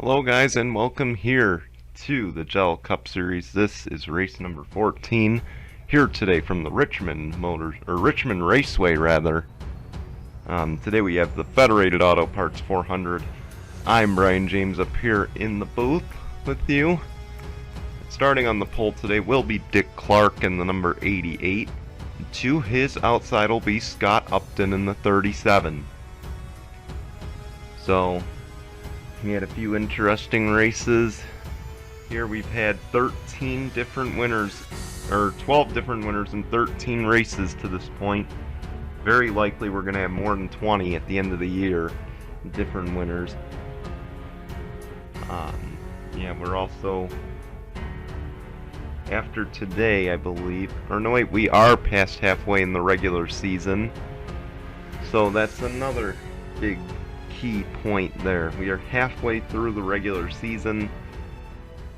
Hello guys, and welcome here to the Jello Cup Series. This is race number 14 here today from the Richmond Raceway rather. Today we have the Federated Auto Parts 400. I'm Brian James up here in the booth with you. Starting on the pole today will be Dick Clark in the number 88. To his outside will be Scott Upton in the 37. So we had a few interesting races. Here we've had 13 different winners, or 12 different winners in 13 races to this point. Very likely we're going to have more than 20 at the end of the year, different winners. Yeah, we're also, after today I believe, or no wait, we are past halfway in the regular season. So that's another big key point there. We are halfway through the regular season.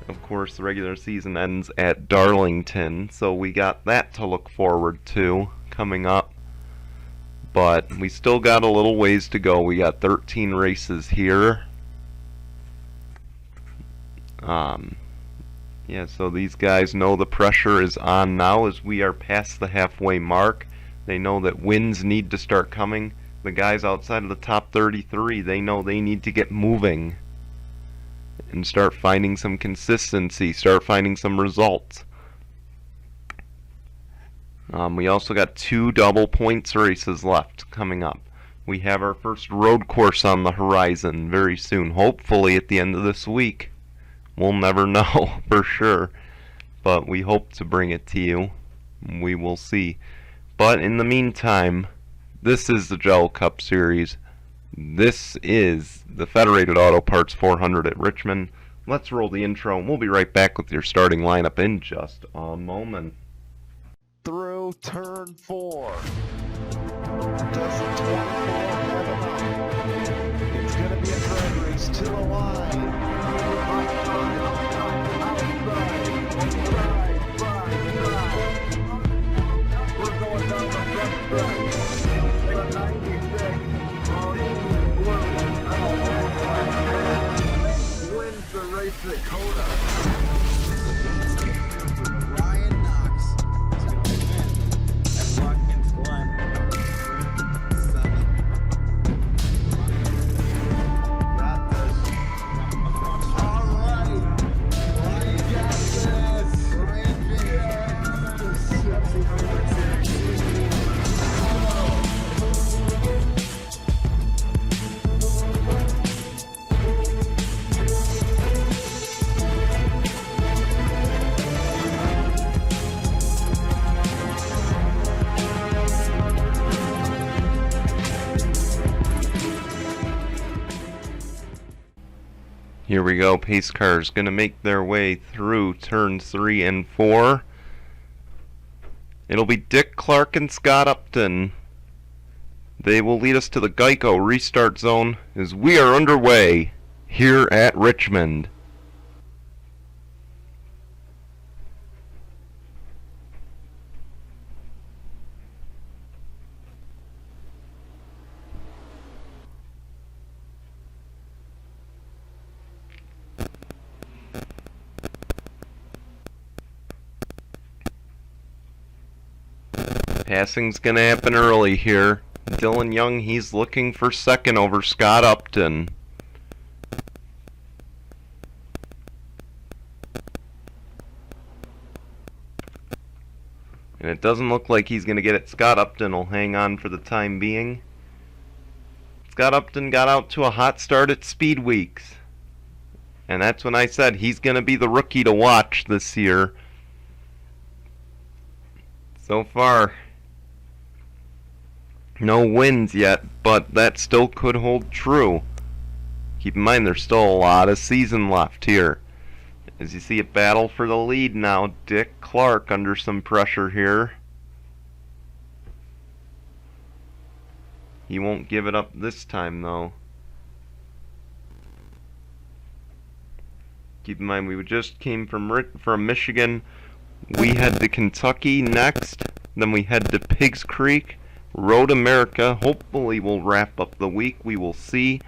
Of course, the regular season ends at Darlington, so we got that to look forward to coming up. But we still got a little ways to go. We got 13 races here. Yeah, so these guys know the pressure is on now as we are past the halfway mark. They know that wins need to start coming. The guys outside of the top 33, they know they need to get moving and start finding some consistency, start finding some results. We also got 2 double points races left coming up. We have our first road course on the horizon very soon, hopefully at the end of this week. We'll never know for sure, but we hope to bring it to you. We will see. But in the meantime, this is the Jello Cup Series. This is the Federated Auto Parts 400 at Richmond. Let's roll the intro, and we'll be right back with your starting lineup in just a moment. Through turn 4. Does the 24 have enough? It's going to be a drag race to the line. We're going down the front stretch. 96. Wins the race at Coda. Here we go, pace cars going to make their way through turns 3 and 4. It'll be Dick Clark and Scott Upton. They will lead us to the Geico restart zone as we are underway here at Richmond. Passing's gonna happen early here. Dylan Young, he's looking for second over Scott Upton. And it doesn't look like he's gonna get it. Scott Upton will hang on for the time being. Scott Upton got out to a hot start at Speed Weeks. And that's when I said he's gonna be the rookie to watch this year. So far, no wins yet, but that still could hold true. Keep in mind there's still a lot of season left here. As you see a battle for the lead now, Dick Clark under some pressure here. He won't give it up this time though. Keep in mind we just came from Michigan. We head to Kentucky next, then we head to Pigs Creek. Road America, hopefully we'll wrap up the week. We will see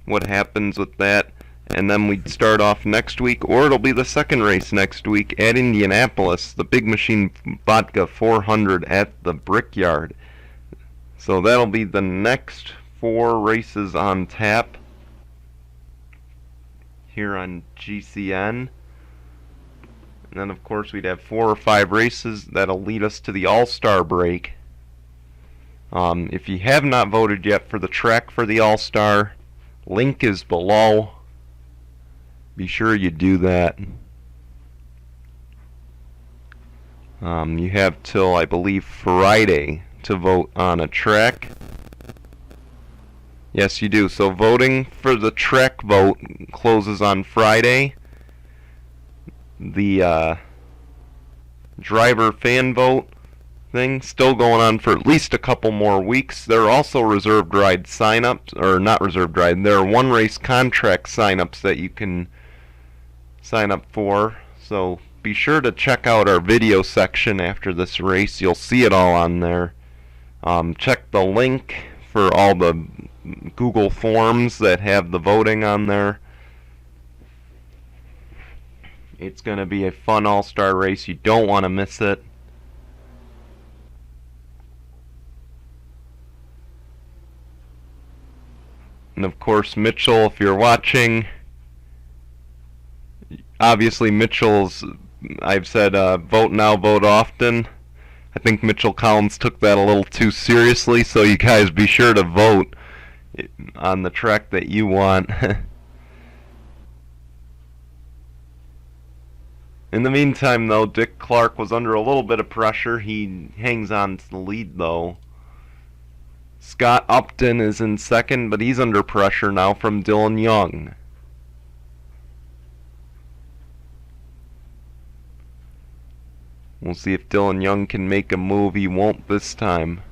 what happens with that. And then we'd start off next week, or it'll be the second race next week at Indianapolis, the Big Machine Vodka 400 at the Brickyard. So that'll be the next 4 races on tap here on GCN. And then, of course, we'd have 4 or 5 races that'll lead us to the All-Star break. If you have not voted yet for the track for the All-Star, link is below. Be sure you do that. You have till, I believe, Friday to vote on a track. Yes, you do. So voting for the track vote closes on Friday. The driver fan vote thing still going on for at least a couple more weeks. There are also reserved ride sign-ups, or not reserved ride, there are one race contract sign-ups that you can sign up for. So be sure to check out our video section after this race. You'll see it all on there. Check the link for all the Google forms that have the voting on there. It's going to be a fun all-star race. You don't want to miss it. And of course, Mitchell, if you're watching, obviously Mitchell's, I've said vote now, vote often. I think Mitchell Collins took that a little too seriously, so you guys be sure to vote on the track that you want. In the meantime, though, Dick Clark was under a little bit of pressure. He hangs on to the lead, though. Scott Upton is in second, but he's under pressure now from Dylan Young. We'll see if Dylan Young can make a move. He won't this time.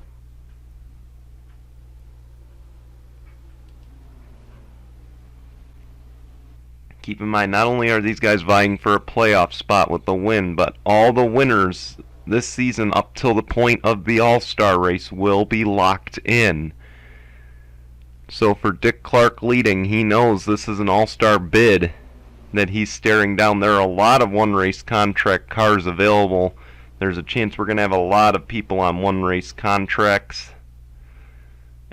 Keep in mind, not only are these guys vying for a playoff spot with the win, but all the winners this season up till the point of the All-Star race will be locked in. So for Dick Clark leading, he knows this is an All-Star bid that he's staring down. There are a lot of one-race contract cars available. There's a chance we're going to have a lot of people on one-race contracts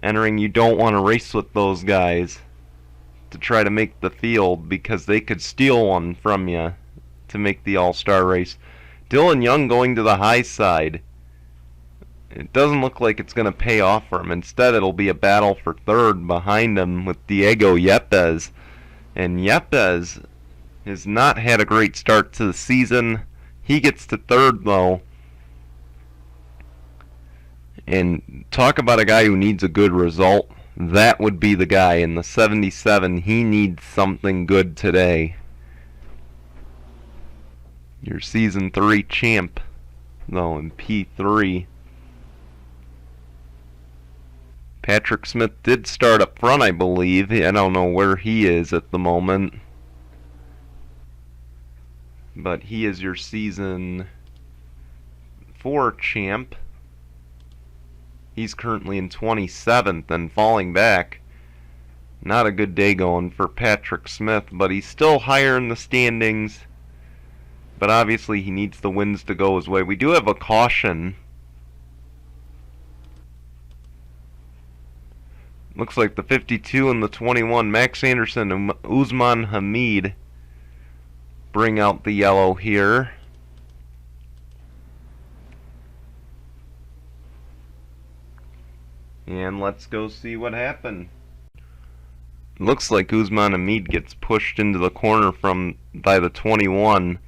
entering. You don't want to race with those guys to try to make the field, because they could steal one from you to make the All-Star race. Dylan Young going to the high side. It doesn't look like it's going to pay off for him. Instead, it'll be a battle for third behind him with Diego Yepes. And Yepes has not had a great start to the season. He gets to third, though. And talk about a guy who needs a good result. That would be the guy in the 77. He needs something good today. Your Season 3 champ, though, in P3. Patrick Smith did start up front, I believe. I don't know where he is at the moment. But he is your Season 4 champ. He's currently in 27th and falling back. Not a good day going for Patrick Smith, but he's still higher in the standings. But obviously he needs the wins to go his way. We do have a caution. Looks like the 52 and the 21, Max Anderson and Usman Hamid, bring out the yellow here. And let's go see what happened. Looks like Usman Hamid gets pushed into the corner by the 21.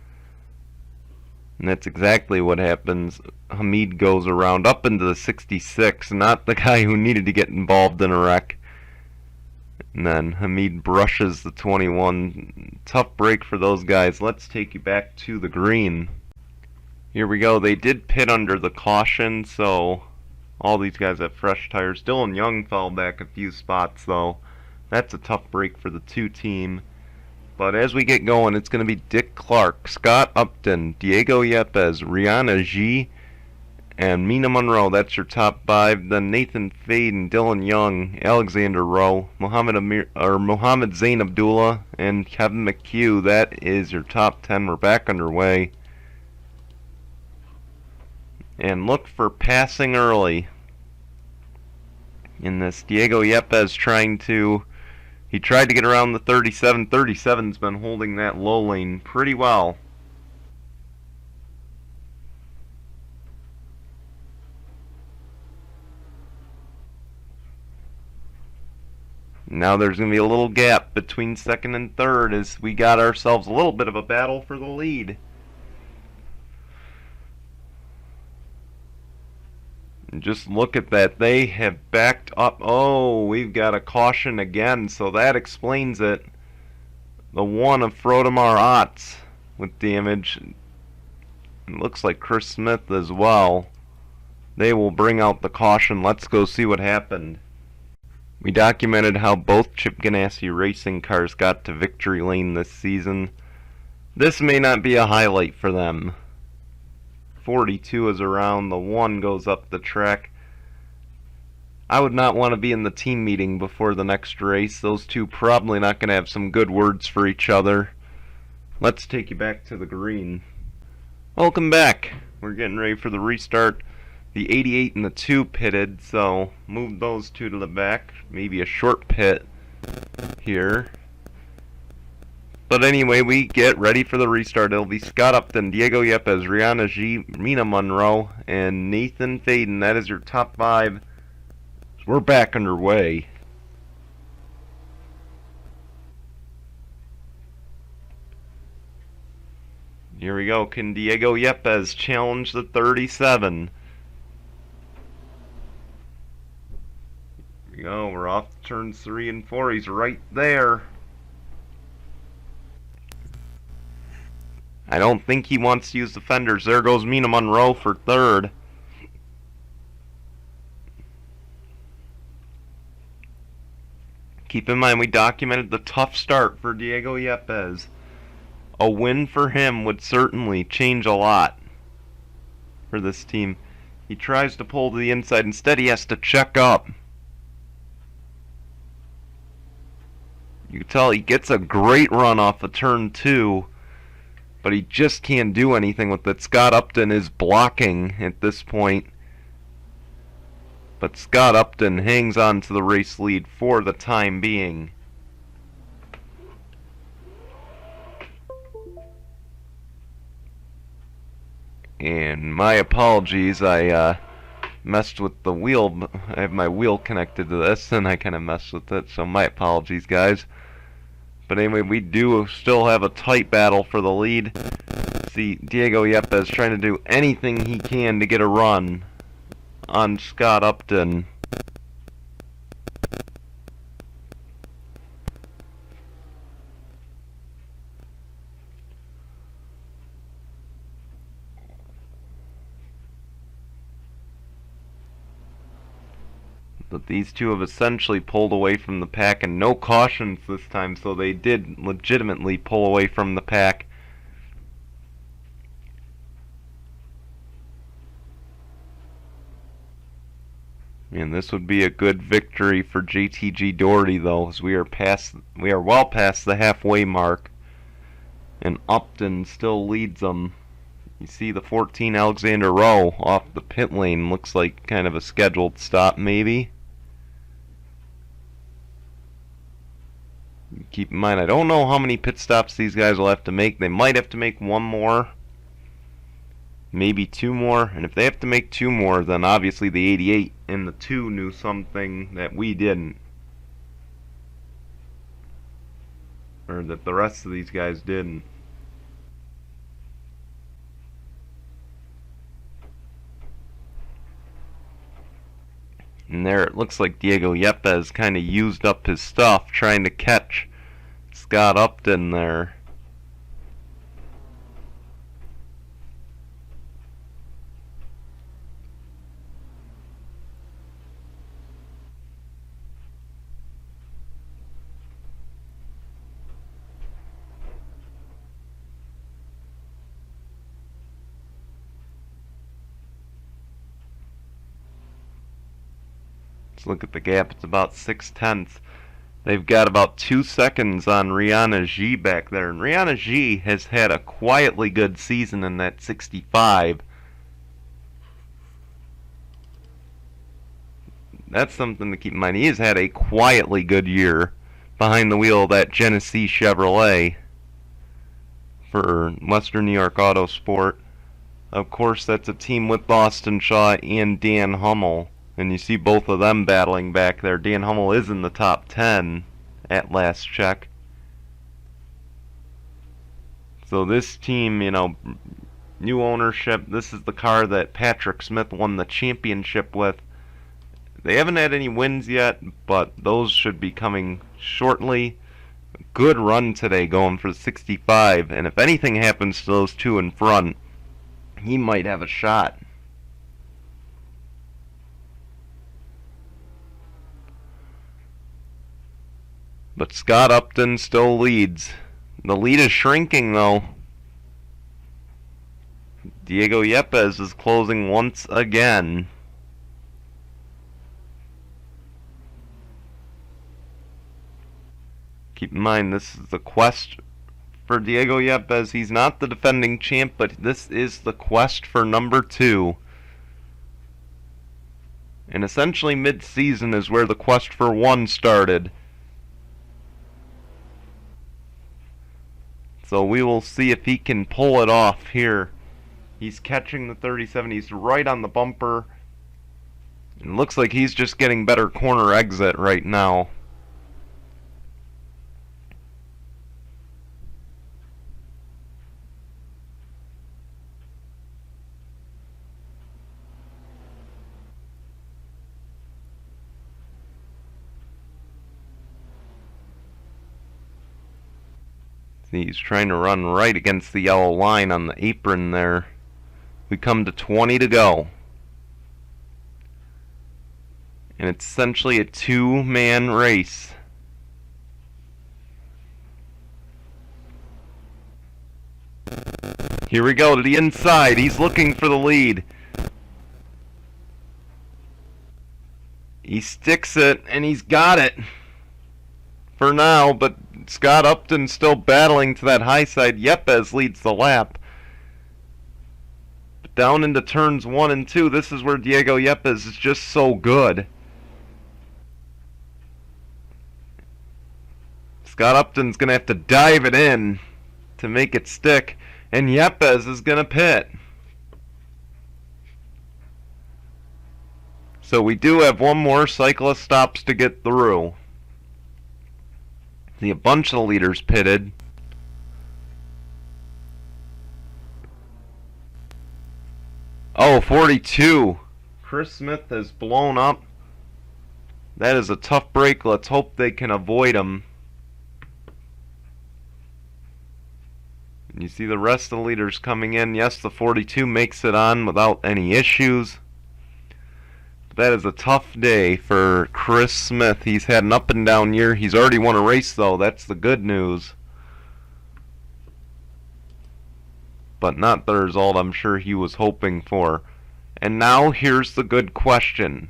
And that's exactly what happens. Hamid goes around up into the 66, not the guy who needed to get involved in a wreck. And then Hamid brushes the 21. Tough break for those guys. Let's take you back to the green. Here we go. They did pit under the caution, so all these guys have fresh tires. Dylan Young fell back a few spots, though. That's a tough break for the 2 team. But as we get going, it's going to be Dick Clark, Scott Upton, Diego Yepes, Rihanna G, and Mina Monroe, that's your top five. Then Nathan Faden, Dylan Young, Alexander Rowe, Mohammed Zain Abdullah, and Kevin McHugh. That is your top 10. We're back underway. And look for passing early in this. Diego Yepes he tried to get around the 37. 37's been holding that low lane pretty well. Now there's going to be a little gap between second and third as we got ourselves a little bit of a battle for the lead. And just look at that. They have backed up. Oh, we've got a caution again, so that explains it. The one of Frodemar Otts with damage. It looks like Chris Smith as well. They will bring out the caution. Let's go see what happened. We documented how both Chip Ganassi racing cars got to victory lane this season. This may not be a highlight for them. 42 is around, the 1 goes up the track. I would not want to be in the team meeting before the next race. Those two probably not going to have some good words for each other. Let's take you back to the green. Welcome back. We're getting ready for the restart. The 88 and the 2 pitted, so move those two to the back. Maybe a short pit here. But anyway, we get ready for the restart. It'll be Scott Upton, Diego Yepes, Rihanna G, Mina Monroe, and Nathan Faden. That is your top 5. So we're back underway. Here we go. Can Diego Yepes challenge the 37? Here we go. We're off turns 3 and 4. He's right there. I don't think he wants to use the fenders. There goes Mina Monroe for third. Keep in mind, we documented the tough start for Diego Yepes. A win for him would certainly change a lot for this team. He tries to pull to the inside. Instead, he has to check up. You can tell he gets a great run off of turn 2, but he just can't do anything with it. Scott Upton is blocking at this point, but Scott Upton hangs on to the race lead for the time being. And my apologies, I messed with the wheel. I have my wheel connected to this, and I kind of messed with it, so my apologies, guys. But anyway, we do still have a tight battle for the lead. See, Diego Yepes trying to do anything he can to get a run on Scott Upton. But these two have essentially pulled away from the pack, and no cautions this time, so they did legitimately pull away from the pack. And this would be a good victory for JTG Doherty, though, as we are well past the halfway mark, and Upton still leads them. You see the 14 Alexander Rowe off the pit lane, looks like kind of a scheduled stop maybe. Keep in mind, I don't know how many pit stops these guys will have to make. They might have to make one more, maybe 2 more, and if they have to make 2 more, then obviously the 88 and the 2 knew something that we didn't, or that the rest of these guys didn't. And there it looks like Diego Yepes kind of used up his stuff trying to catch Scott Upton there. Let's look at the gap. It's about 6/10. They've got about 2 seconds on Rihanna G back there. And Rihanna G has had a quietly good season in that 65. That's something to keep in mind. He has had a quietly good year behind the wheel of that Genesee Chevrolet for Western New York Autosport. Of course, that's a team with Austin Shaw and Dan Hummel. And you see both of them battling back there. Dan Hummel is in the top 10 at last check. So this team, you know, new ownership. This is the car that Patrick Smith won the championship with. They haven't had any wins yet, but those should be coming shortly. Good run today going for 65. And if anything happens to those two in front, he might have a shot. But Scott Upton still leads. The lead is shrinking though. Diego Yepes is closing once again. Keep in mind, this is the quest for Diego Yepes. He's not the defending champ, but this is the quest for number 2. And essentially mid-season is where the quest for 1 started. So we will see if he can pull it off here. He's catching the 37. He's right on the bumper. It looks like he's just getting better corner exit right now. He's trying to run right against the yellow line on the apron there. We come to 20 to go. And it's essentially a 2-man race. Here we go to the inside. He's looking for the lead. He sticks it, and he's got it. For now, but Scott Upton's still battling to that high side. Yepes leads the lap. But down into turns 1 and 2, this is where Diego Yepes is just so good. Scott Upton's going to have to dive it in to make it stick, and Yepes is going to pit. So we do have one more cyclist stops to get through. See a bunch of the leaders pitted. Oh, 42. Chris Smith has blown up. That is a tough break. Let's hope they can avoid him. And you see the rest of the leaders coming in. Yes, the 42 makes it on without any issues. That is a tough day for Chris Smith. He's had an up and down year. He's already won a race though. That's the good news. But not the result I'm sure he was hoping for. And now here's the good question.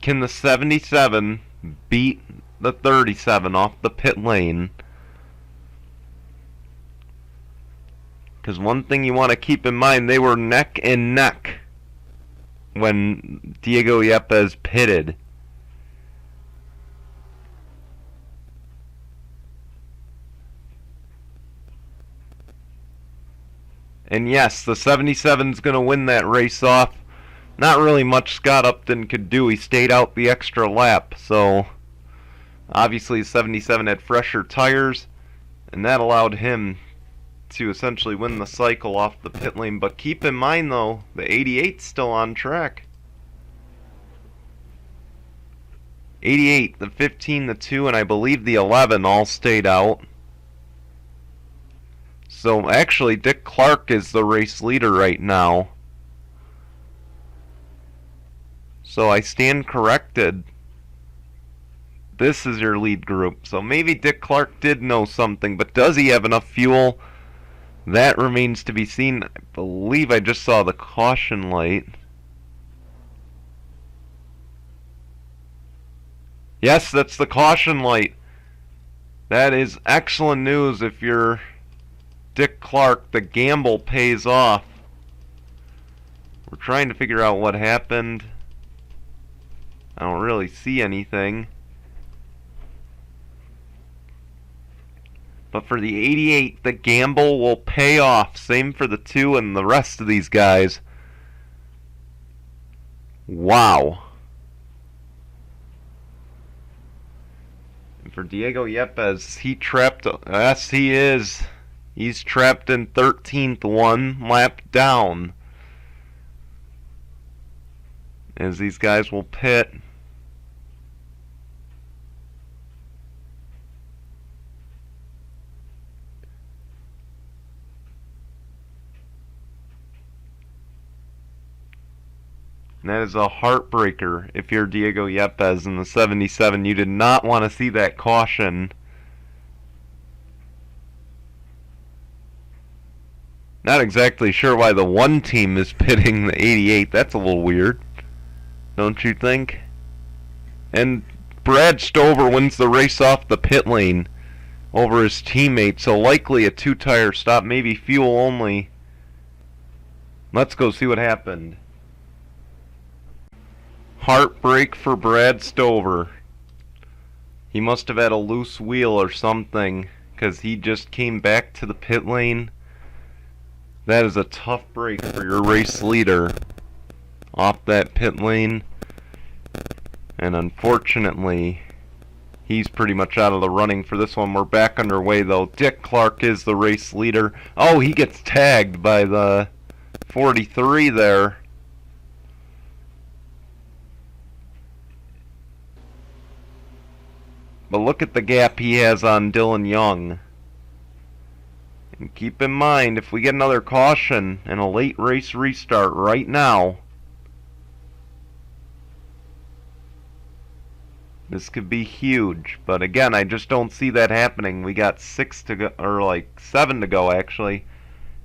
Can the 77 beat the 37 off the pit lane? Because one thing you want to keep in mind, they were neck and neck when Diego Yepes pitted. And yes, the 77's going to win that race off. Not really much Scott Upton could do. He stayed out the extra lap. So obviously 77 had fresher tires, and that allowed him to essentially win the cycle off the pit lane. But keep in mind though, the 88's still on track. 88, the 15, the 2, and I believe the 11 all stayed out. So actually Dick Clark is the race leader right now. So I stand corrected. This is your lead group. So maybe Dick Clark did know something, but does he have enough fuel? That remains to be seen. I believe I just saw the caution light. Yes, that's the caution light. That is excellent news if you're Dick Clark. The gamble pays off. We're trying to figure out what happened. I don't really see anything. But for the 88, the gamble will pay off. Same for the 2 and the rest of these guys. Wow. And for Diego Yepes, he trapped. Yes, he is. He's trapped in 13th, 1 lap down. As these guys will pit. And that is a heartbreaker if you're Diego Yepes in the 77. You did not want to see that caution. Not exactly sure why the 1 team is pitting the 88. That's a little weird, don't you think? And Brad Stover wins the race off the pit lane over his teammate, so likely a 2-tire stop, maybe fuel only. Let's go see what happened. Heartbreak for Brad Stover. He must have had a loose wheel or something, because he just came back to the pit lane. That is a tough break for your race leader off that pit lane. And unfortunately, he's pretty much out of the running for this one. We're back underway though. Dick Clark is the race leader. Oh, he gets tagged by the 43 there. But look at the gap he has on Dylan Young. And keep in mind, if we get another caution and a late race restart right now, this could be huge. But again, I just don't see that happening. We got 6 to go, or like 7 to go actually.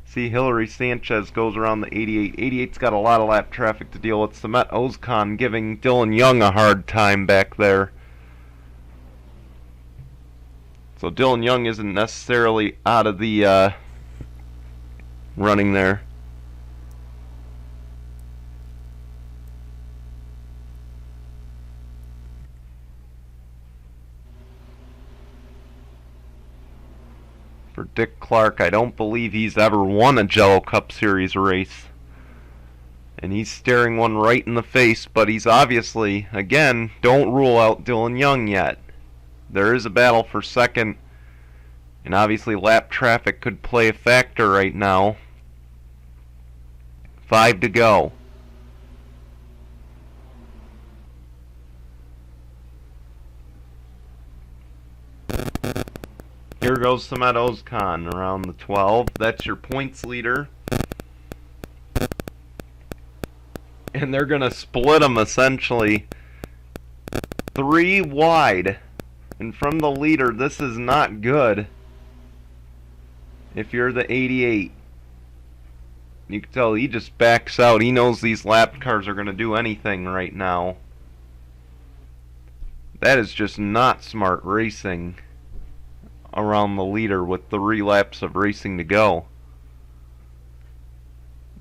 See, Hillary Sanchez goes around the 88. 88's got a lot of lap traffic to deal with. Samet Ozkan giving Dylan Young a hard time back there. So Dylan Young isn't necessarily out of the running there. For Dick Clark, I don't believe he's ever won a Jello Cup Series race. And he's staring one right in the face, but he's obviously, again, don't rule out Dylan Young yet. There is a battle for second, and obviously lap traffic could play a factor right now. 5 to go. Here goes Samet Ozkan around the 12. That's your points leader. And they're going to split them essentially 3 wide. And from the leader, this is not good. If you're the 88. You can tell he just backs out. He knows these lap cars are going to do anything right now. That is just not smart racing around the leader with 3 laps of racing to go.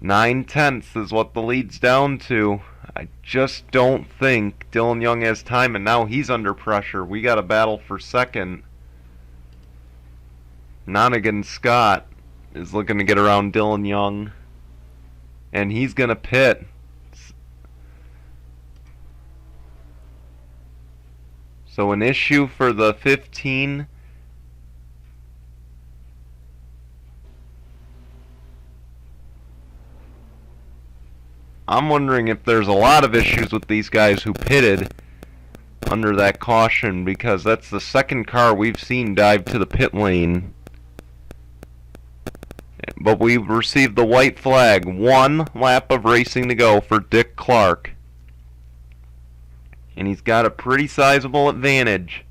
9/10 is what the lead's down to. I just don't think Dylan Young has time, and now he's under pressure. We got a battle for second. Nonigan Scott is looking to get around Dylan Young, and he's going to pit. So an issue for the 15. I'm wondering if there's a lot of issues with these guys who pitted under that caution, because that's the second car we've seen dive to the pit lane. But we've received the white flag. 1 lap of racing to go for Dick Clark. And he's got a pretty sizable advantage.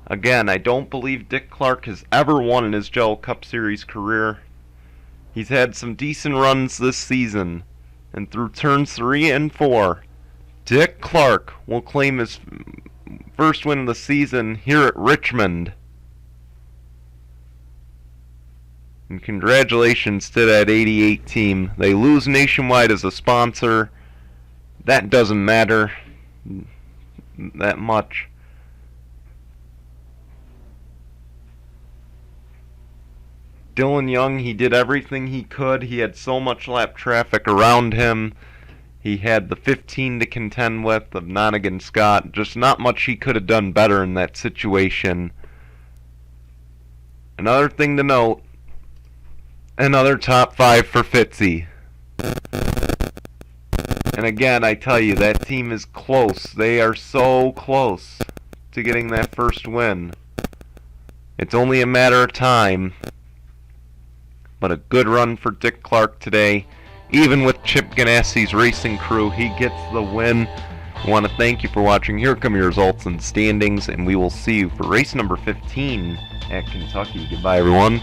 Again, I don't believe Dick Clark has ever won in his Jello Cup Series career. He's had some decent runs this season. And through turns 3 and 4, Dick Clark will claim his first win of the season here at Richmond. And congratulations to that 88 team. They lose nationwide as a sponsor. That doesn't matter that much. Dylan Young, he did everything he could. He had so much lap traffic around him. He had the 15 to contend with of Nonigan Scott. Just not much he could have done better in that situation. Another thing to note, another top 5 for Fitzy. And again, I tell you, that team is close. They are so close to getting that first win. It's only a matter of time. But a good run for Dick Clark today. Even with Chip Ganassi's racing crew, he gets the win. I want to thank you for watching. Here come your results and standings, and we will see you for race number 15 at Kentucky. Goodbye, everyone.